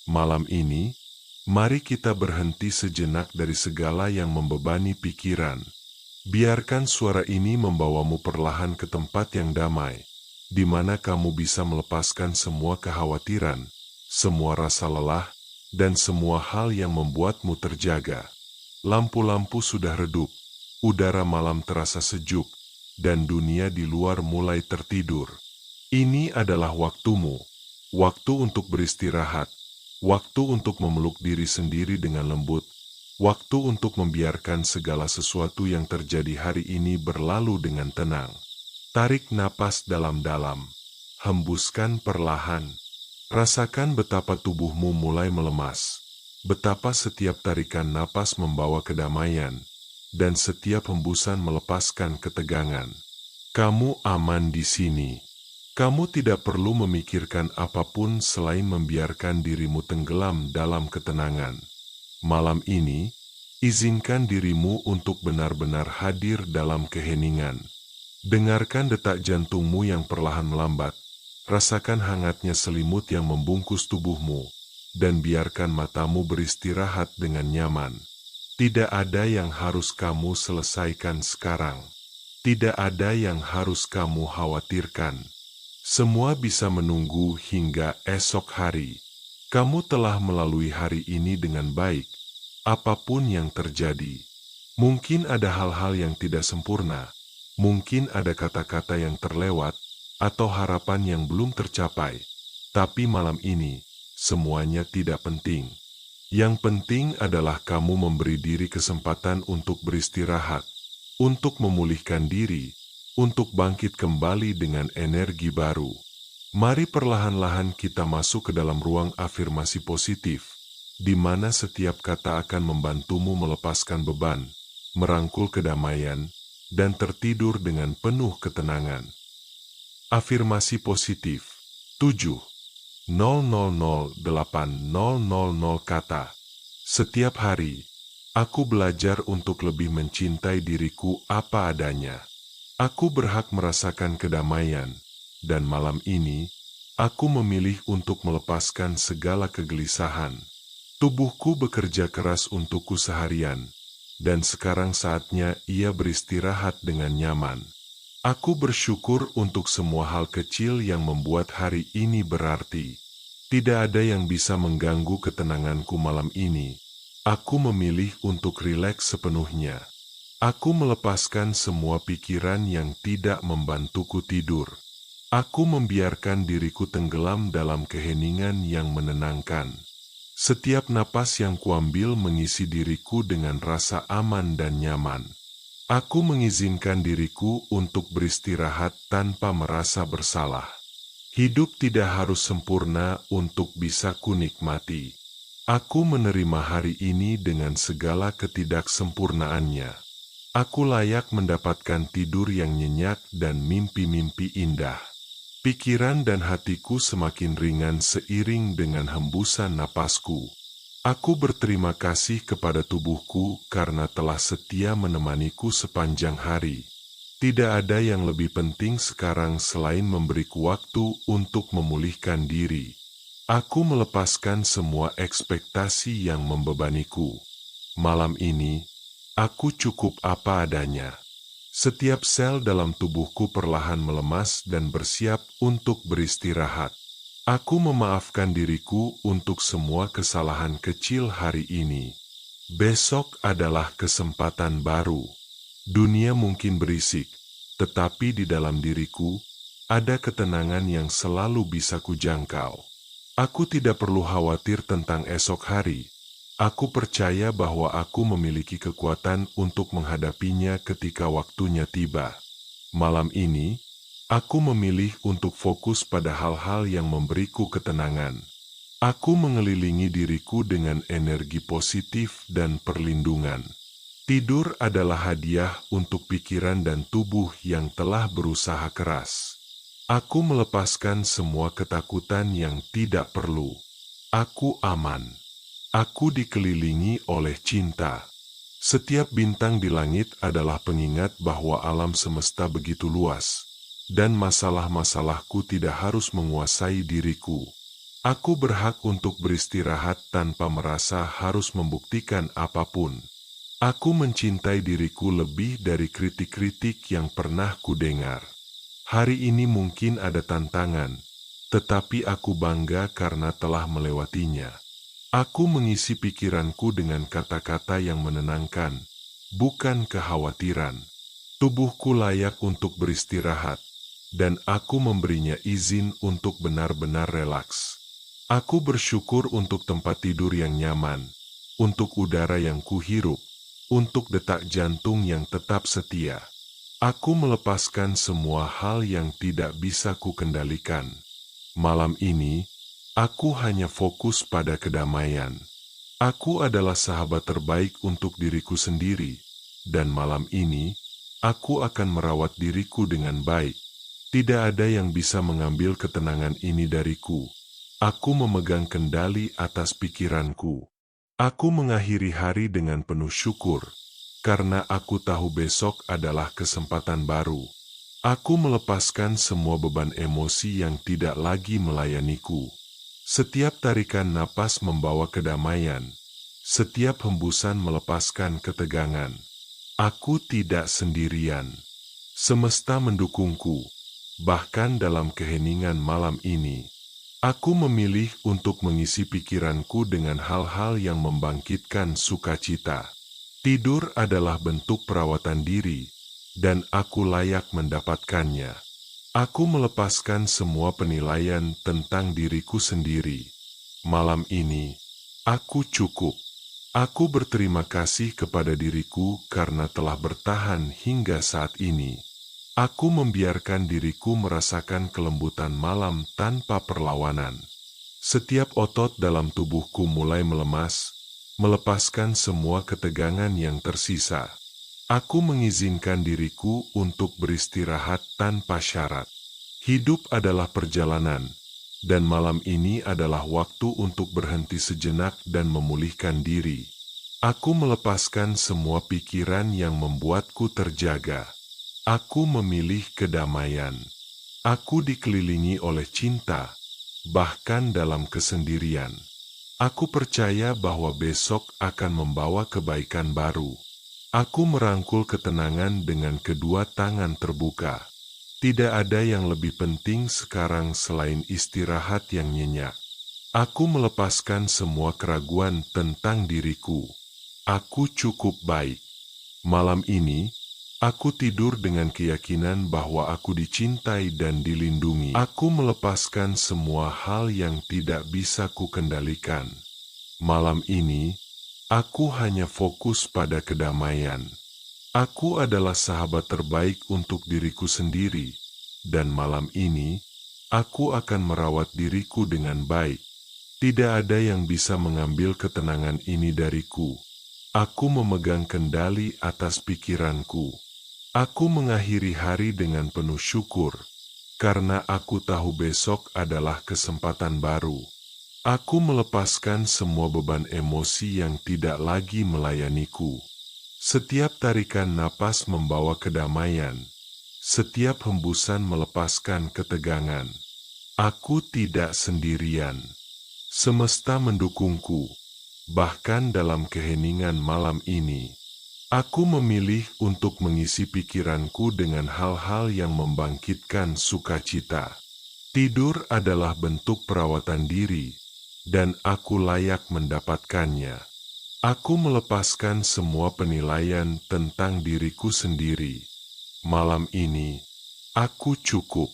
Malam ini, mari kita berhenti sejenak dari segala yang membebani pikiran. Biarkan suara ini membawamu perlahan ke tempat yang damai, di mana kamu bisa melepaskan semua kekhawatiran, semua rasa lelah, dan semua hal yang membuatmu terjaga. Lampu-lampu sudah redup, udara malam terasa sejuk, dan dunia di luar mulai tertidur. Ini adalah waktumu, waktu untuk beristirahat, waktu untuk memeluk diri sendiri dengan lembut, waktu untuk membiarkan segala sesuatu yang terjadi hari ini berlalu dengan tenang. Tarik napas dalam-dalam, hembuskan perlahan. Rasakan betapa tubuhmu mulai melemas, betapa setiap tarikan napas membawa kedamaian, dan setiap hembusan melepaskan ketegangan. Kamu aman di sini. Kamu tidak perlu memikirkan apapun selain membiarkan dirimu tenggelam dalam ketenangan. Malam ini, izinkan dirimu untuk benar-benar hadir dalam keheningan. Dengarkan detak jantungmu yang perlahan melambat, rasakan hangatnya selimut yang membungkus tubuhmu, dan biarkan matamu beristirahat dengan nyaman. Tidak ada yang harus kamu selesaikan sekarang. Tidak ada yang harus kamu khawatirkan. Semua bisa menunggu hingga esok hari. Kamu telah melalui hari ini dengan baik, apapun yang terjadi. Mungkin ada hal-hal yang tidak sempurna, mungkin ada kata-kata yang terlewat, atau harapan yang belum tercapai. Tapi malam ini, semuanya tidak penting. Yang penting adalah kamu memberi diri kesempatan untuk beristirahat, untuk memulihkan diri, untuk bangkit kembali dengan energi baru. Mari perlahan-lahan kita masuk ke dalam ruang afirmasi positif, di mana setiap kata akan membantumu melepaskan beban, merangkul kedamaian, dan tertidur dengan penuh ketenangan. Afirmasi positif 7.000.8000 kata. Setiap hari, aku belajar untuk lebih mencintai diriku apa adanya. Aku berhak merasakan kedamaian, dan malam ini, aku memilih untuk melepaskan segala kegelisahan. Tubuhku bekerja keras untukku seharian, dan sekarang saatnya ia beristirahat dengan nyaman. Aku bersyukur untuk semua hal kecil yang membuat hari ini berarti. Tidak ada yang bisa mengganggu ketenanganku malam ini. Aku memilih untuk rileks sepenuhnya. Aku melepaskan semua pikiran yang tidak membantuku tidur. Aku membiarkan diriku tenggelam dalam keheningan yang menenangkan. Setiap napas yang kuambil mengisi diriku dengan rasa aman dan nyaman. Aku mengizinkan diriku untuk beristirahat tanpa merasa bersalah. Hidup tidak harus sempurna untuk bisa kunikmati. Aku menerima hari ini dengan segala ketidaksempurnaannya. Aku layak mendapatkan tidur yang nyenyak dan mimpi-mimpi indah. Pikiran dan hatiku semakin ringan seiring dengan hembusan napasku. Aku berterima kasih kepada tubuhku karena telah setia menemaniku sepanjang hari. Tidak ada yang lebih penting sekarang selain memberiku waktu untuk memulihkan diri. Aku melepaskan semua ekspektasi yang membebaniku. Malam ini, aku cukup apa adanya. Setiap sel dalam tubuhku perlahan melemas dan bersiap untuk beristirahat. Aku memaafkan diriku untuk semua kesalahan kecil hari ini. Besok adalah kesempatan baru. Dunia mungkin berisik, tetapi di dalam diriku ada ketenangan yang selalu bisa kujangkau. Aku tidak perlu khawatir tentang esok hari. Aku percaya bahwa aku memiliki kekuatan untuk menghadapinya ketika waktunya tiba. Malam ini, aku memilih untuk fokus pada hal-hal yang memberiku ketenangan. Aku mengelilingi diriku dengan energi positif dan perlindungan. Tidur adalah hadiah untuk pikiran dan tubuh yang telah berusaha keras. Aku melepaskan semua ketakutan yang tidak perlu. Aku aman. Aku dikelilingi oleh cinta. Setiap bintang di langit adalah pengingat bahwa alam semesta begitu luas, dan masalah-masalahku tidak harus menguasai diriku. Aku berhak untuk beristirahat tanpa merasa harus membuktikan apapun. Aku mencintai diriku lebih dari kritik-kritik yang pernah kudengar. Hari ini mungkin ada tantangan, tetapi aku bangga karena telah melewatinya. Aku mengisi pikiranku dengan kata-kata yang menenangkan, bukan kekhawatiran. Tubuhku layak untuk beristirahat, dan aku memberinya izin untuk benar-benar relaks. Aku bersyukur untuk tempat tidur yang nyaman, untuk udara yang kuhirup, untuk detak jantung yang tetap setia. Aku melepaskan semua hal yang tidak bisa kukendalikan. Malam ini, aku hanya fokus pada kedamaian. Aku adalah sahabat terbaik untuk diriku sendiri, dan malam ini, aku akan merawat diriku dengan baik. Tidak ada yang bisa mengambil ketenangan ini dariku. Aku memegang kendali atas pikiranku. Aku mengakhiri hari dengan penuh syukur, karena aku tahu besok adalah kesempatan baru. Aku melepaskan semua beban emosi yang tidak lagi melayaniku. Setiap tarikan napas membawa kedamaian. Setiap hembusan melepaskan ketegangan. Aku tidak sendirian. Semesta mendukungku. Bahkan dalam keheningan malam ini, aku memilih untuk mengisi pikiranku dengan hal-hal yang membangkitkan sukacita. Tidur adalah bentuk perawatan diri, dan aku layak mendapatkannya. Aku melepaskan semua penilaian tentang diriku sendiri. Malam ini, aku cukup. Aku berterima kasih kepada diriku karena telah bertahan hingga saat ini. Aku membiarkan diriku merasakan kelembutan malam tanpa perlawanan. Setiap otot dalam tubuhku mulai melemas, melepaskan semua ketegangan yang tersisa. Aku mengizinkan diriku untuk beristirahat tanpa syarat. Hidup adalah perjalanan, dan malam ini adalah waktu untuk berhenti sejenak dan memulihkan diri. Aku melepaskan semua pikiran yang membuatku terjaga. Aku memilih kedamaian. Aku dikelilingi oleh cinta, bahkan dalam kesendirian. Aku percaya bahwa besok akan membawa kebaikan baru. Aku merangkul ketenangan dengan kedua tangan terbuka. Tidak ada yang lebih penting sekarang selain istirahat yang nyenyak. Aku melepaskan semua keraguan tentang diriku. Aku cukup baik. Malam ini, aku tidur dengan keyakinan bahwa aku dicintai dan dilindungi. Aku melepaskan semua hal yang tidak bisa kukendalikan. Malam ini, aku hanya fokus pada kedamaian. Aku adalah sahabat terbaik untuk diriku sendiri, dan malam ini, aku akan merawat diriku dengan baik. Tidak ada yang bisa mengambil ketenangan ini dariku. Aku memegang kendali atas pikiranku. Aku mengakhiri hari dengan penuh syukur, karena aku tahu besok adalah kesempatan baru. Aku melepaskan semua beban emosi yang tidak lagi melayaniku. Setiap tarikan napas membawa kedamaian. Setiap hembusan melepaskan ketegangan. Aku tidak sendirian. Semesta mendukungku. Bahkan dalam keheningan malam ini, aku memilih untuk mengisi pikiranku dengan hal-hal yang membangkitkan sukacita. Tidur adalah bentuk perawatan diri, dan aku layak mendapatkannya. Aku melepaskan semua penilaian tentang diriku sendiri. Malam ini, aku cukup.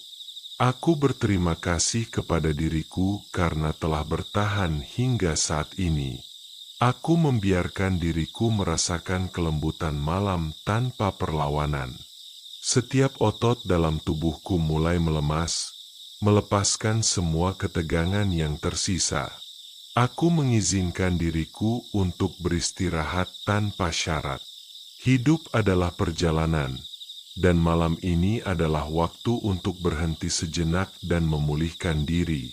Aku berterima kasih kepada diriku karena telah bertahan hingga saat ini. Aku membiarkan diriku merasakan kelembutan malam tanpa perlawanan. Setiap otot dalam tubuhku mulai melemas, melepaskan semua ketegangan yang tersisa. Aku mengizinkan diriku untuk beristirahat tanpa syarat. Hidup adalah perjalanan, dan malam ini adalah waktu untuk berhenti sejenak dan memulihkan diri.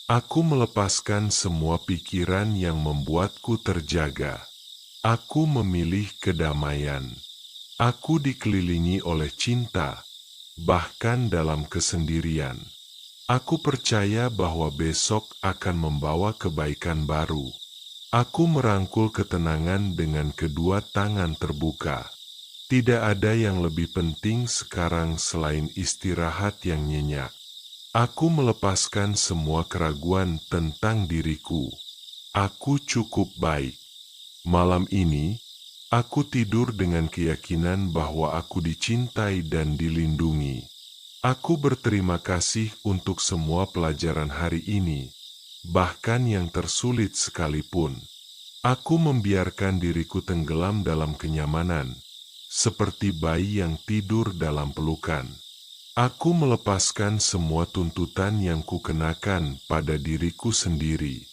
Aku melepaskan semua pikiran yang membuatku terjaga. Aku memilih kedamaian. Aku dikelilingi oleh cinta, bahkan dalam kesendirian. Aku percaya bahwa besok akan membawa kebaikan baru. Aku merangkul ketenangan dengan kedua tangan terbuka. Tidak ada yang lebih penting sekarang selain istirahat yang nyenyak. Aku melepaskan semua keraguan tentang diriku. Aku cukup baik. Malam ini, aku tidur dengan keyakinan bahwa aku dicintai dan dilindungi. Aku berterima kasih untuk semua pelajaran hari ini, bahkan yang tersulit sekalipun. Aku membiarkan diriku tenggelam dalam kenyamanan, seperti bayi yang tidur dalam pelukan. Aku melepaskan semua tuntutan yang kukenakan pada diriku sendiri.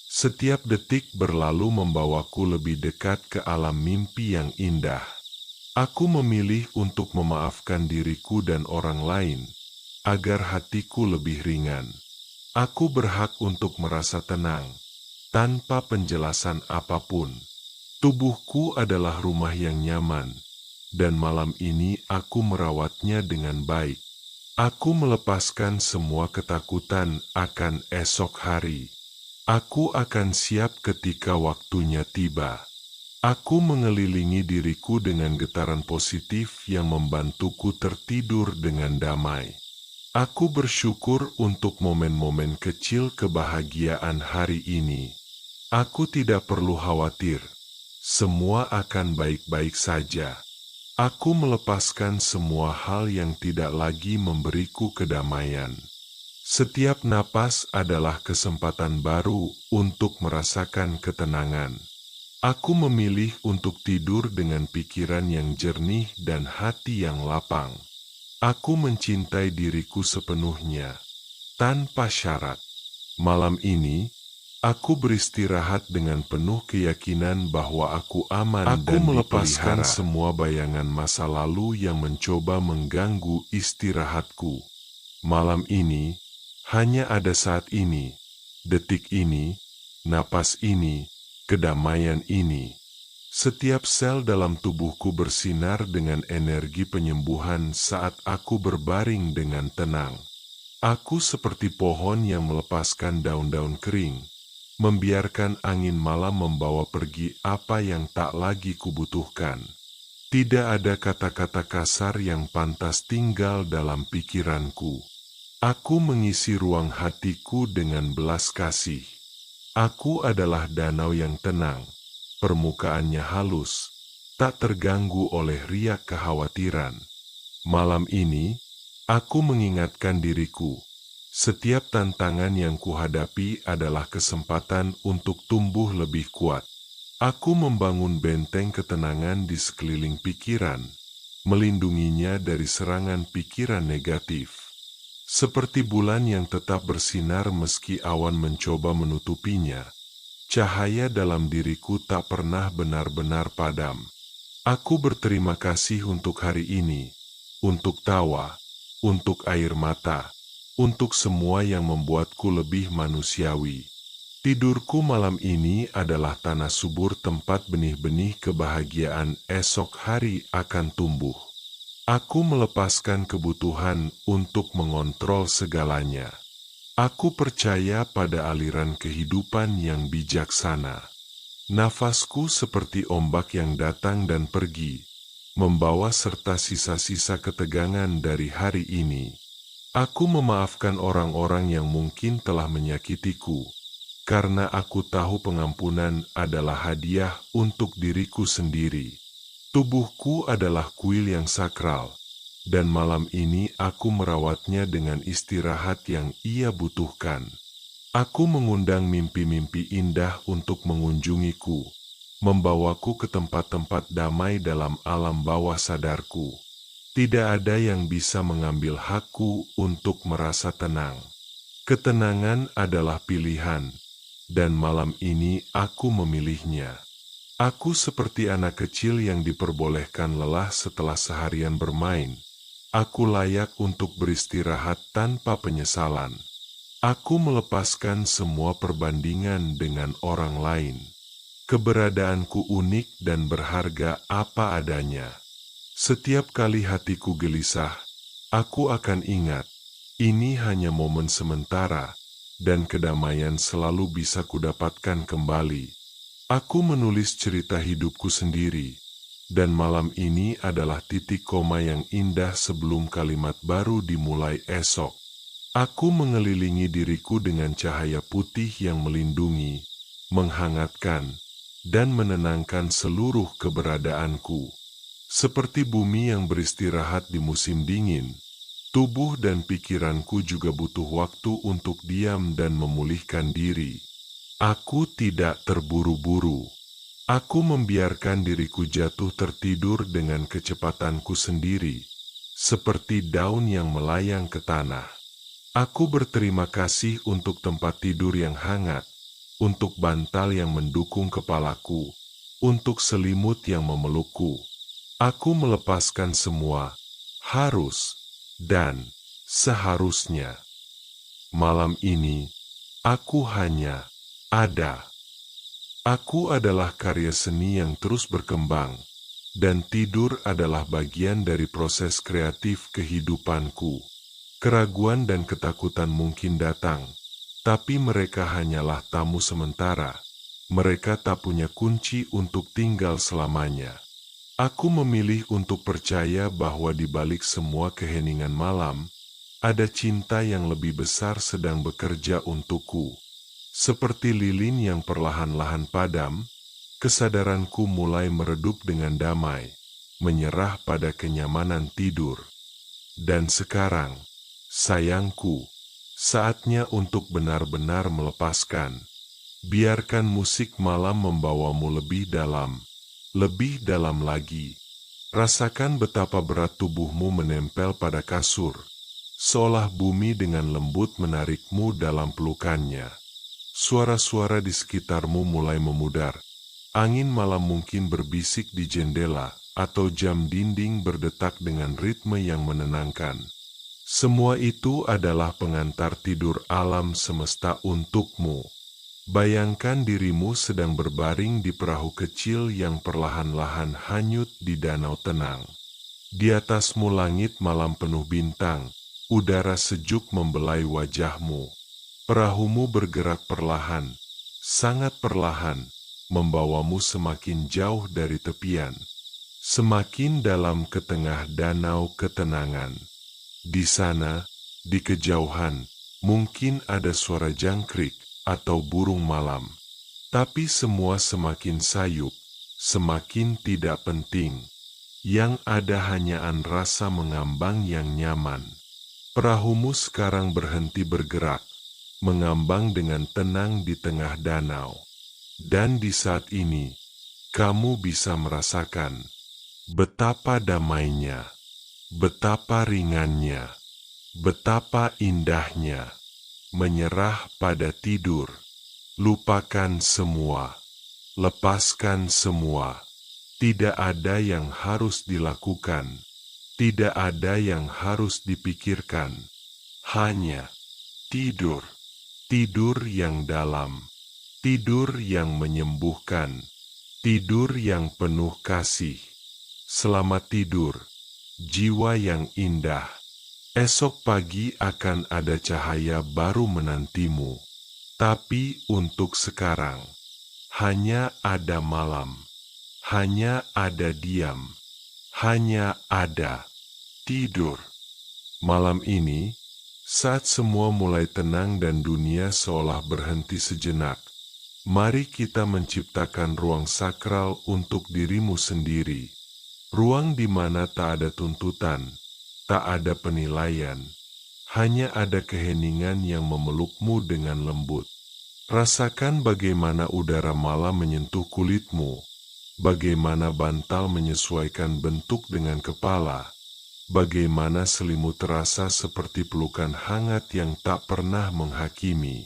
Setiap detik berlalu membawaku lebih dekat ke alam mimpi yang indah. Aku memilih untuk memaafkan diriku dan orang lain, agar hatiku lebih ringan. Aku berhak untuk merasa tenang, tanpa penjelasan apapun. Tubuhku adalah rumah yang nyaman, dan malam ini aku merawatnya dengan baik. Aku melepaskan semua ketakutan akan esok hari. Aku akan siap ketika waktunya tiba. Aku mengelilingi diriku dengan getaran positif yang membantuku tertidur dengan damai. Aku bersyukur untuk momen-momen kecil kebahagiaan hari ini. Aku tidak perlu khawatir. Semua akan baik-baik saja. Aku melepaskan semua hal yang tidak lagi memberiku kedamaian. Setiap napas adalah kesempatan baru untuk merasakan ketenangan. Aku memilih untuk tidur dengan pikiran yang jernih dan hati yang lapang. Aku mencintai diriku sepenuhnya, tanpa syarat. Malam ini, aku beristirahat dengan penuh keyakinan bahwa aku aman dan dipelihara. Aku melepaskan semua bayangan masa lalu yang mencoba mengganggu istirahatku. Malam ini, hanya ada saat ini, detik ini, napas ini, kedamaian ini. Setiap sel dalam tubuhku bersinar dengan energi penyembuhan saat aku berbaring dengan tenang. Aku seperti pohon yang melepaskan daun-daun kering, membiarkan angin malam membawa pergi apa yang tak lagi kubutuhkan. Tidak ada kata-kata kasar yang pantas tinggal dalam pikiranku. Aku mengisi ruang hatiku dengan belas kasih. Aku adalah danau yang tenang, permukaannya halus, tak terganggu oleh riak kekhawatiran. Malam ini, aku mengingatkan diriku, setiap tantangan yang kuhadapi adalah kesempatan untuk tumbuh lebih kuat. Aku membangun benteng ketenangan di sekeliling pikiran, melindunginya dari serangan pikiran negatif. Seperti bulan yang tetap bersinar meski awan mencoba menutupinya, cahaya dalam diriku tak pernah benar-benar padam. Aku berterima kasih untuk hari ini, untuk tawa, untuk air mata, untuk semua yang membuatku lebih manusiawi. Tidurku malam ini adalah tanah subur tempat benih-benih kebahagiaan esok hari akan tumbuh. Aku melepaskan kebutuhan untuk mengontrol segalanya. Aku percaya pada aliran kehidupan yang bijaksana. Nafasku seperti ombak yang datang dan pergi, membawa serta sisa-sisa ketegangan dari hari ini. Aku memaafkan orang-orang yang mungkin telah menyakitiku, karena aku tahu pengampunan adalah hadiah untuk diriku sendiri. Tubuhku adalah kuil yang sakral, dan malam ini aku merawatnya dengan istirahat yang ia butuhkan. Aku mengundang mimpi-mimpi indah untuk mengunjungiku, membawaku ke tempat-tempat damai dalam alam bawah sadarku. Tidak ada yang bisa mengambil hakku untuk merasa tenang. Ketenangan adalah pilihan, dan malam ini aku memilihnya. Aku seperti anak kecil yang diperbolehkan lelah setelah seharian bermain. Aku layak untuk beristirahat tanpa penyesalan. Aku melepaskan semua perbandingan dengan orang lain. Keberadaanku unik dan berharga apa adanya. Setiap kali hatiku gelisah, aku akan ingat Ini hanya momen sementara, dan kedamaian selalu bisa kudapatkan kembali. Aku menulis cerita hidupku sendiri, dan malam ini adalah titik koma yang indah sebelum kalimat baru dimulai esok. Aku mengelilingi diriku dengan cahaya putih yang melindungi, menghangatkan, dan menenangkan seluruh keberadaanku. Seperti bumi yang beristirahat di musim dingin, tubuh dan pikiranku juga butuh waktu untuk diam dan memulihkan diri. Aku tidak terburu-buru. Aku membiarkan diriku jatuh tertidur dengan kecepatanku sendiri, seperti daun yang melayang ke tanah. Aku berterima kasih untuk tempat tidur yang hangat, untuk bantal yang mendukung kepalaku, untuk selimut yang memelukku. Aku melepaskan semua, harus, dan seharusnya. Malam ini, aku hanya ada. Aku adalah karya seni yang terus berkembang, dan tidur adalah bagian dari proses kreatif kehidupanku. Keraguan dan ketakutan mungkin datang, tapi mereka hanyalah tamu sementara. Mereka tak punya kunci untuk tinggal selamanya. Aku memilih untuk percaya bahwa di balik semua keheningan malam, ada cinta yang lebih besar sedang bekerja untukku. Seperti lilin yang perlahan-lahan padam, kesadaranku mulai meredup dengan damai, menyerah pada kenyamanan tidur. Dan sekarang, sayangku, saatnya untuk benar-benar melepaskan. Biarkan musik malam membawamu lebih dalam lagi. Rasakan betapa berat tubuhmu menempel pada kasur, seolah bumi dengan lembut menarikmu dalam pelukannya. Suara-suara di sekitarmu mulai memudar. Angin malam mungkin berbisik di jendela, atau jam dinding berdetak dengan ritme yang menenangkan. Semua itu adalah pengantar tidur alam semesta untukmu. Bayangkan dirimu sedang berbaring di perahu kecil yang perlahan-lahan hanyut di danau tenang. Di atasmu langit malam penuh bintang, udara sejuk membelai wajahmu. Perahumu bergerak perlahan, sangat perlahan, membawamu semakin jauh dari tepian, semakin dalam ke tengah danau ketenangan. Di sana, di kejauhan, mungkin ada suara jangkrik atau burung malam. Tapi semua semakin sayup, semakin tidak penting. Yang ada hanyaan rasa mengambang yang nyaman. Perahumu sekarang berhenti bergerak, mengambang dengan tenang di tengah danau. Dan di saat ini, kamu bisa merasakan betapa damainya, betapa ringannya, betapa indahnya menyerah pada tidur. Lupakan semua, lepaskan semua. Tidak ada yang harus dilakukan, tidak ada yang harus dipikirkan. Hanya tidur, tidur yang dalam, tidur yang menyembuhkan, tidur yang penuh kasih. Selamat tidur, jiwa yang indah. Esok pagi akan ada cahaya baru menantimu. Tapi untuk sekarang, hanya ada malam, hanya ada diam, hanya ada tidur. Malam ini, saat semua mulai tenang dan dunia seolah berhenti sejenak, mari kita menciptakan ruang sakral untuk dirimu sendiri. Ruang di mana tak ada tuntutan, tak ada penilaian, hanya ada keheningan yang memelukmu dengan lembut. Rasakan bagaimana udara malam menyentuh kulitmu, bagaimana bantal menyesuaikan bentuk dengan kepala, bagaimana selimut terasa seperti pelukan hangat yang tak pernah menghakimi.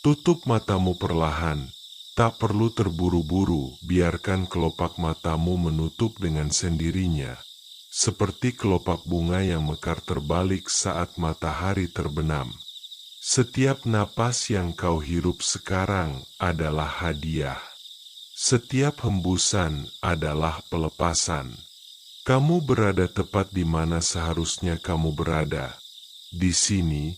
Tutup matamu perlahan. Tak perlu terburu-buru, biarkan kelopak matamu menutup dengan sendirinya, seperti kelopak bunga yang mekar terbalik saat matahari terbenam. Setiap napas yang kau hirup sekarang adalah hadiah. Setiap hembusan adalah pelepasan. Kamu berada tepat di mana seharusnya kamu berada, di sini,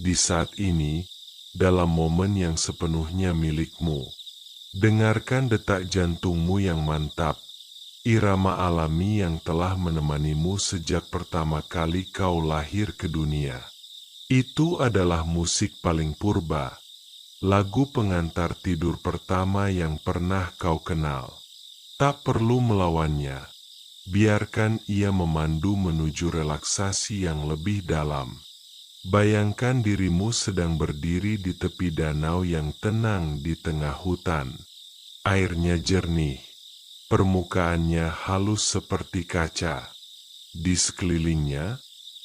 di saat ini, dalam momen yang sepenuhnya milikmu. Dengarkan detak jantungmu yang mantap, irama alami yang telah menemanimu sejak pertama kali kau lahir ke dunia. Itu adalah musik paling purba, lagu pengantar tidur pertama yang pernah kau kenal. Tak perlu melawannya, biarkan ia memandu menuju relaksasi yang lebih dalam. Bayangkan dirimu sedang berdiri di tepi danau yang tenang di tengah hutan. Airnya jernih, permukaannya halus seperti kaca. Di sekelilingnya,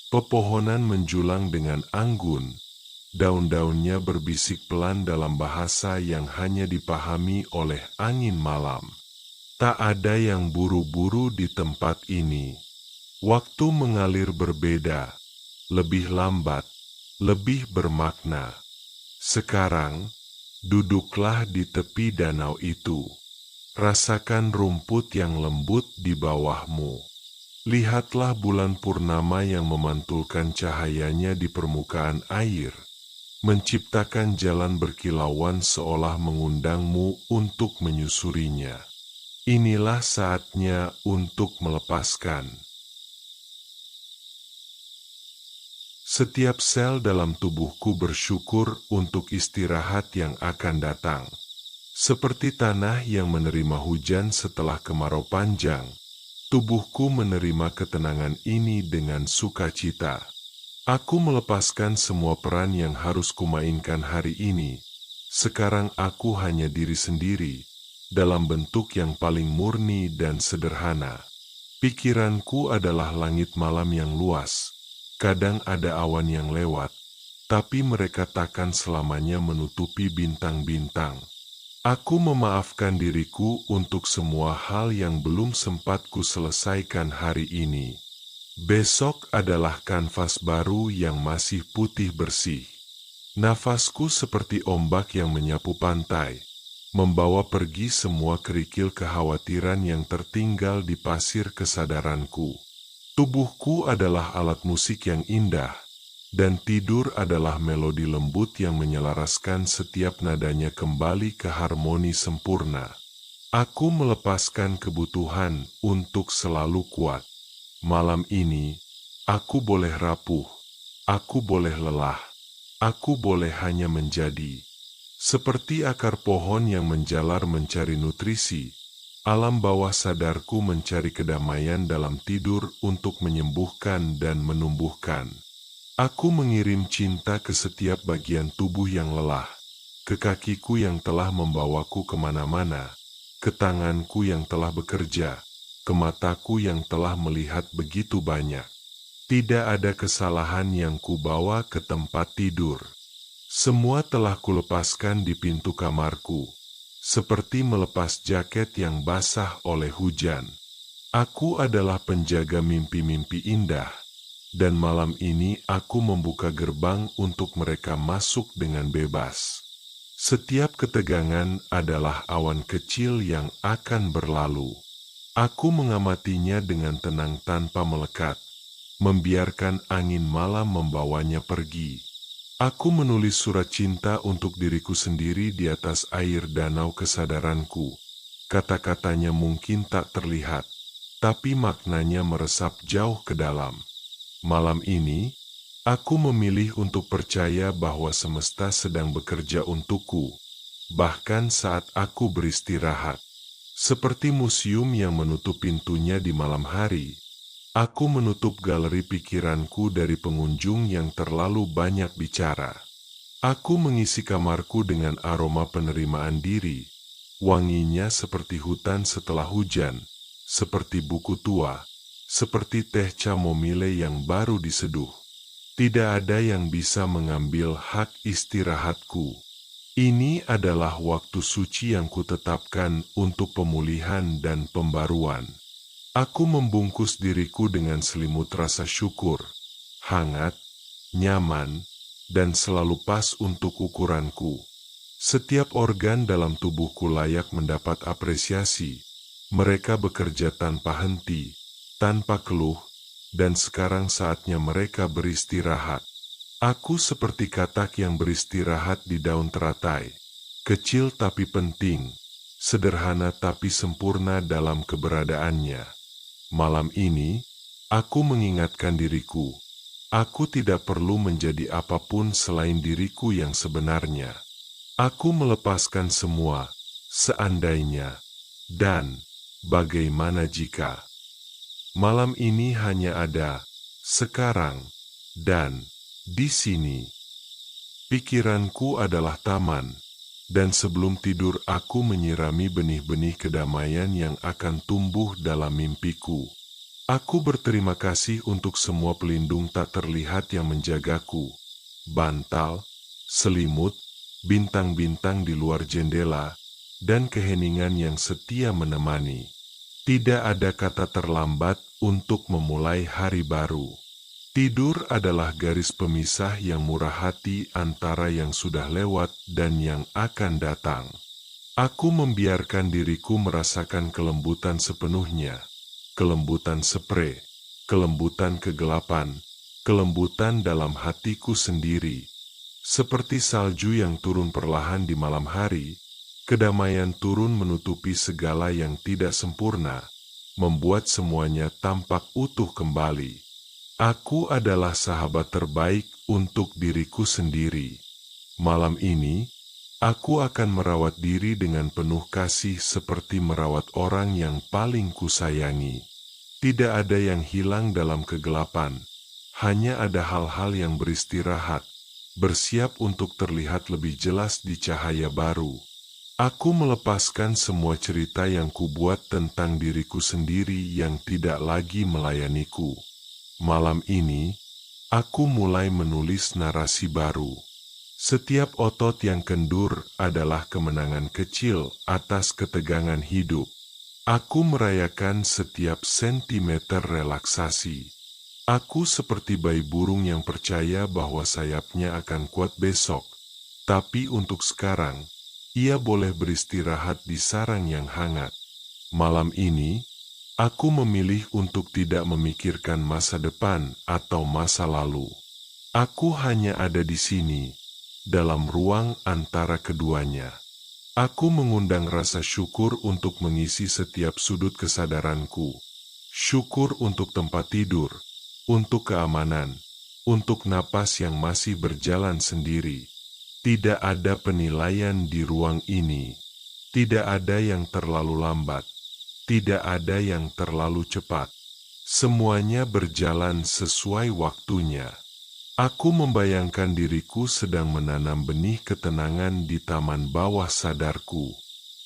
pepohonan menjulang dengan anggun. Daun-daunnya berbisik pelan dalam bahasa yang hanya dipahami oleh angin malam. Tak ada yang buru-buru di tempat ini. Waktu mengalir berbeda, lebih lambat, lebih bermakna. Sekarang, duduklah di tepi danau itu. Rasakan rumput yang lembut di bawahmu. Lihatlah bulan purnama yang memantulkan cahayanya di permukaan air, menciptakan jalan berkilauan seolah mengundangmu untuk menyusurinya. Inilah saatnya untuk melepaskan. Setiap sel dalam tubuhku bersyukur untuk istirahat yang akan datang. Seperti tanah yang menerima hujan setelah kemarau panjang, tubuhku menerima ketenangan ini dengan sukacita. Aku melepaskan semua peran yang harus kumainkan hari ini. Sekarang aku hanya diri sendiri, dalam bentuk yang paling murni dan sederhana. Pikiranku adalah langit malam yang luas. Kadang ada awan yang lewat, tapi mereka takkan selamanya menutupi bintang-bintang. Aku memaafkan diriku untuk semua hal yang belum sempat ku selesaikan hari ini. Besok adalah kanvas baru yang masih putih bersih. Nafasku seperti ombak yang menyapu pantai, membawa pergi semua kerikil kekhawatiran yang tertinggal di pasir kesadaranku. Tubuhku adalah alat musik yang indah, dan tidur adalah melodi lembut yang menyelaraskan setiap nadanya kembali ke harmoni sempurna. Aku melepaskan kebutuhan untuk selalu kuat. Malam ini, aku boleh rapuh, aku boleh lelah, aku boleh hanya menjadi. Seperti akar pohon yang menjalar mencari nutrisi, alam bawah sadarku mencari kedamaian dalam tidur untuk menyembuhkan dan menumbuhkan. Aku mengirim cinta ke setiap bagian tubuh yang lelah, ke kakiku yang telah membawaku kemana-mana, ke tanganku yang telah bekerja, ke mataku yang telah melihat begitu banyak. Tidak ada kesalahan yang kubawa ke tempat tidur. Semua telah kulepaskan di pintu kamarku, seperti melepas jaket yang basah oleh hujan. Aku adalah penjaga mimpi-mimpi indah, dan malam ini aku membuka gerbang untuk mereka masuk dengan bebas. Setiap ketegangan adalah awan kecil yang akan berlalu. Aku mengamatinya dengan tenang tanpa melekat, membiarkan angin malam membawanya pergi. Aku menulis surat cinta untuk diriku sendiri di atas air danau kesadaranku. Kata-katanya mungkin tak terlihat, tapi maknanya meresap jauh ke dalam. Malam ini, aku memilih untuk percaya bahwa semesta sedang bekerja untukku, bahkan saat aku beristirahat. Seperti museum yang menutup pintunya di malam hari, aku menutup galeri pikiranku dari pengunjung yang terlalu banyak bicara. Aku mengisi kamarku dengan aroma penerimaan diri. Wanginya seperti hutan setelah hujan, seperti buku tua, seperti teh chamomile yang baru diseduh. Tidak ada yang bisa mengambil hak istirahatku. Ini adalah waktu suci yang kutetapkan untuk pemulihan dan pembaruan. Aku membungkus diriku dengan selimut rasa syukur, hangat, nyaman, dan selalu pas untuk ukuranku. Setiap organ dalam tubuhku layak mendapat apresiasi. Mereka bekerja tanpa henti, tanpa keluh, dan sekarang saatnya mereka beristirahat. Aku seperti katak yang beristirahat di daun teratai, kecil tapi penting, sederhana tapi sempurna dalam keberadaannya. Malam ini, aku mengingatkan diriku, aku tidak perlu menjadi apapun selain diriku yang sebenarnya. Aku melepaskan semua, seandainya, dan bagaimana jika. Malam ini hanya ada, sekarang, dan di sini. Pikiranku adalah taman, dan sebelum tidur aku menyirami benih-benih kedamaian yang akan tumbuh dalam mimpiku. Aku berterima kasih untuk semua pelindung tak terlihat yang menjagaku. Bantal, selimut, bintang-bintang di luar jendela, dan keheningan yang setia menemani. Tidak ada kata terlambat untuk memulai hari baru. Tidur adalah garis pemisah yang murah hati antara yang sudah lewat dan yang akan datang. Aku membiarkan diriku merasakan kelembutan sepenuhnya. Kelembutan spray, kelembutan kegelapan, kelembutan dalam hatiku sendiri. Seperti salju yang turun perlahan di malam hari, kedamaian turun menutupi segala yang tidak sempurna, membuat semuanya tampak utuh kembali. Aku adalah sahabat terbaik untuk diriku sendiri. Malam ini, aku akan merawat diri dengan penuh kasih seperti merawat orang yang paling kusayangi. Tidak ada yang hilang dalam kegelapan, hanya ada hal-hal yang beristirahat, bersiap untuk terlihat lebih jelas di cahaya baru. Aku melepaskan semua cerita yang kubuat tentang diriku sendiri yang tidak lagi melayaniku. Malam ini, aku mulai menulis narasi baru. Setiap otot yang kendur adalah kemenangan kecil atas ketegangan hidup. Aku merayakan setiap sentimeter relaksasi. Aku seperti bayi burung yang percaya bahwa sayapnya akan kuat besok. Tapi untuk sekarang, ia boleh beristirahat di sarang yang hangat. Malam ini, aku memilih untuk tidak memikirkan masa depan atau masa lalu. Aku hanya ada di sini, dalam ruang antara keduanya. Aku mengundang rasa syukur untuk mengisi setiap sudut kesadaranku. Syukur untuk tempat tidur, untuk keamanan, untuk napas yang masih berjalan sendiri. Tidak ada penilaian di ruang ini. Tidak ada yang terlalu lambat. Tidak ada yang terlalu cepat. Semuanya berjalan sesuai waktunya. Aku membayangkan diriku sedang menanam benih ketenangan di taman bawah sadarku.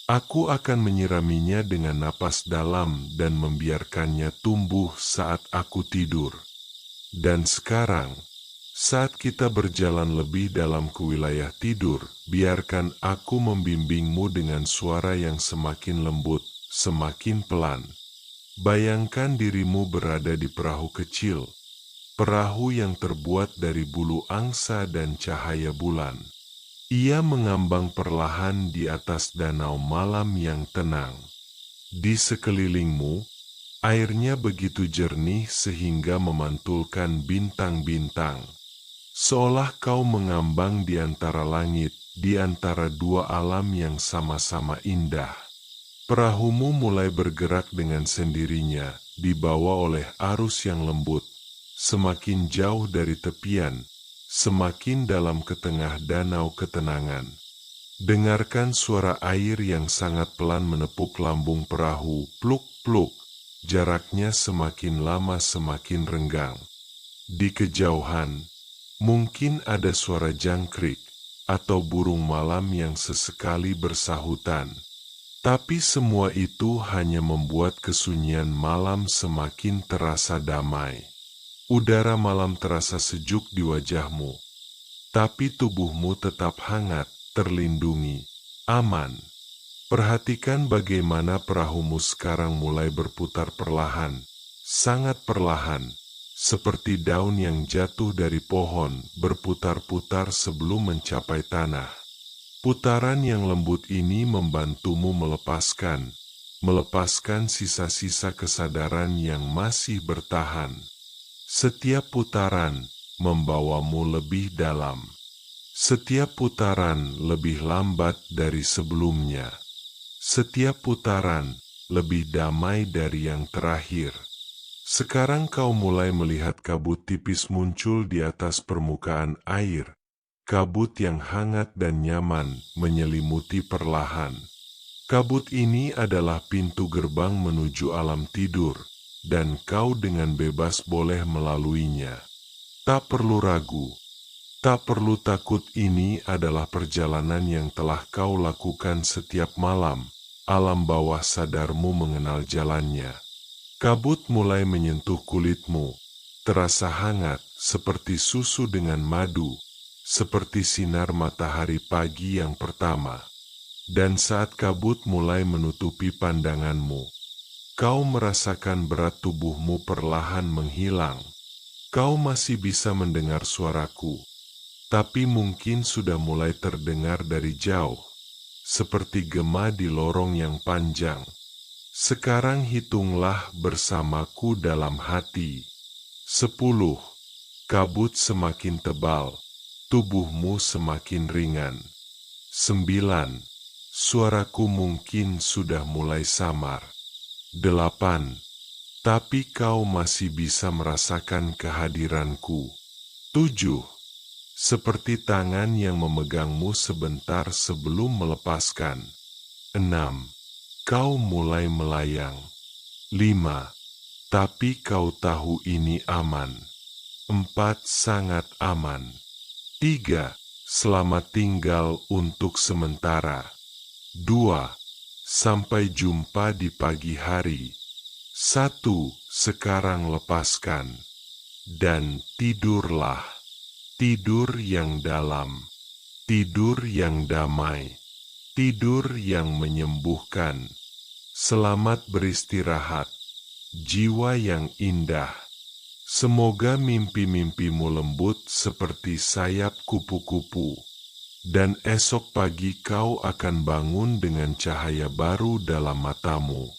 Aku akan menyiraminya dengan napas dalam dan membiarkannya tumbuh saat aku tidur. Dan sekarang, saat kita berjalan lebih dalam ke wilayah tidur, biarkan aku membimbingmu dengan suara yang semakin lembut, semakin pelan. Bayangkan dirimu berada di perahu kecil, perahu yang terbuat dari bulu angsa dan cahaya bulan. Ia mengambang perlahan di atas danau malam yang tenang. Di sekelilingmu, airnya begitu jernih sehingga memantulkan bintang-bintang. Seolah kau mengambang di antara langit, di antara dua alam yang sama-sama indah. Perahumu mulai bergerak dengan sendirinya, dibawa oleh arus yang lembut. Semakin jauh dari tepian, semakin dalam ke tengah danau ketenangan. Dengarkan suara air yang sangat pelan menepuk lambung perahu, pluk-pluk. Jaraknya semakin lama semakin renggang. Di kejauhan, mungkin ada suara jangkrik, atau burung malam yang sesekali bersahutan. Tapi semua itu hanya membuat kesunyian malam semakin terasa damai. Udara malam terasa sejuk di wajahmu, tapi tubuhmu tetap hangat, terlindungi, aman. Perhatikan bagaimana perahumu sekarang mulai berputar perlahan, sangat perlahan. Seperti daun yang jatuh dari pohon, berputar-putar sebelum mencapai tanah. Putaran yang lembut ini membantumu melepaskan sisa-sisa kesadaran yang masih bertahan. Setiap putaran, membawamu lebih dalam. Setiap putaran lebih lambat dari sebelumnya. Setiap putaran lebih damai dari yang terakhir. Sekarang kau mulai melihat kabut tipis muncul di atas permukaan air. Kabut yang hangat dan nyaman menyelimuti perlahan. Kabut ini adalah pintu gerbang menuju alam tidur, dan kau dengan bebas boleh melaluinya. Tak perlu ragu, tak perlu takut, ini adalah perjalanan yang telah kau lakukan setiap malam. Alam bawah sadarmu mengenal jalannya. Kabut mulai menyentuh kulitmu, terasa hangat seperti susu dengan madu, seperti sinar matahari pagi yang pertama. Dan saat kabut mulai menutupi pandanganmu, kau merasakan berat tubuhmu perlahan menghilang. Kau masih bisa mendengar suaraku, tapi mungkin sudah mulai terdengar dari jauh, seperti gema di lorong yang panjang. Sekarang hitunglah bersamaku dalam hati. 10. Kabut semakin tebal, tubuhmu semakin ringan. 9. Suaraku mungkin sudah mulai samar. 8. Tapi kau masih bisa merasakan kehadiranku. 7. Seperti tangan yang memegangmu sebentar sebelum melepaskan. 6. Kau mulai melayang. 5. Tapi kau tahu ini aman. 4. Sangat aman. 3. Selamat tinggal untuk sementara. 2. Sampai jumpa di pagi hari. 1. Sekarang lepaskan. Dan tidurlah. Tidur yang dalam. Tidur yang damai. Tidur yang menyembuhkan. Selamat beristirahat, jiwa yang indah. Semoga mimpi-mimpimu lembut seperti sayap kupu-kupu. Dan esok pagi kau akan bangun dengan cahaya baru dalam matamu.